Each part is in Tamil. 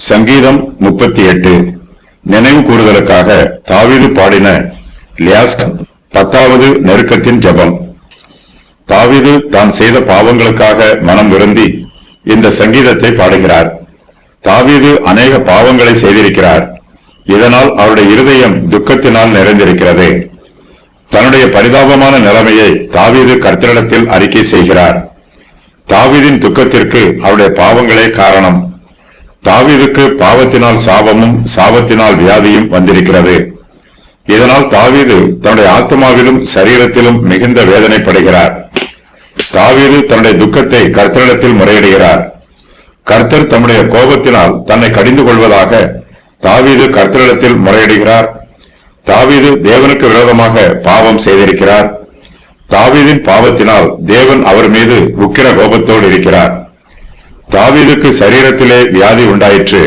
சங்கீதம் 38 நினைவு கூறுதலுக்காக தாவீது பாடின லியாஸ்ட் 10வது நெருக்கத்தின் ஜெபம். தாவீது தான் செய்த பாவங்களுக்காக மனம் வருந்தி இந்த சங்கீதத்தை பாடுகிறார். தாவீது அநேக பாவங்களை செய்திருக்கிறார். இதனால் அவருடைய இருதயம் துக்கத்தினால் நிறைந்திருக்கிறது. தன்னுடைய பரிதாபமான நிலைமையை தாவீது கர்த்தரிடத்தில் அறிக்கை செய்கிறார். தாவீதின் துக்கத்திற்கு அவருடைய பாவங்களே காரணம். தாவீதுக்கு பாவத்தினால் சாபமும் சாபத்தினால் வியாதியும் வந்திருக்கிறது. இதனால் தாவீது தன்னுடைய ஆத்மாவிலும் சரீரத்திலும் மிகுந்த வேதனைப்படுகிறார். தாவீது தன்னுடைய துக்கத்தை கர்த்தரிடத்தில் முறையிடுகிறார். கர்த்தர் தம்முடைய கோபத்தினால் தன்னை கடிந்து கொள்வதாக தாவீது கர்த்தரிடத்தில் முறையிடுகிறார். தாவீது தேவனுக்கு விரோதமாக பாவம் செய்திருக்கிறார். தாவீதின் பாவத்தினால் தேவன் அவர் மீது உக்கிர கோபத்தோடு இருக்கிறார். தாவீதுக்கு சரீரத்திலே வியாதி உண்டாயிற்று.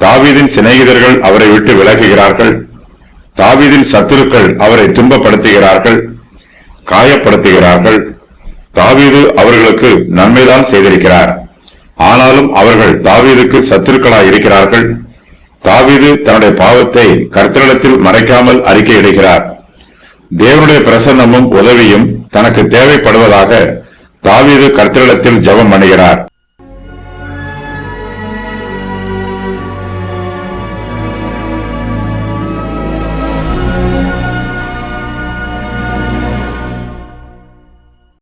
தாவீதின் சிநேகிதர்கள் அவரை விட்டு விலகுகிறார்கள். தாவீதின் சத்துருக்கள் அவரை துன்பப்படுத்துகிறார்கள், காயப்படுத்துகிறார்கள். தாவீது அவர்களுக்கு நன்மைதான் செய்திருக்கிறார். ஆனாலும் அவர்கள் தாவீதுக்கு சத்துருக்களாய் இருக்கிறார்கள். தாவீது தன்னுடைய பாவத்தை கர்த்தரிடத்தில் மறைக்காமல் அறிக்கையிடுகிறார். தேவனுடைய பிரசன்னமும் உதவியும் தனக்கு தேவைப்படுவதாக தாவீது கர்த்தரிடத்தில் ஜெபம் பண்ணுகிறார்.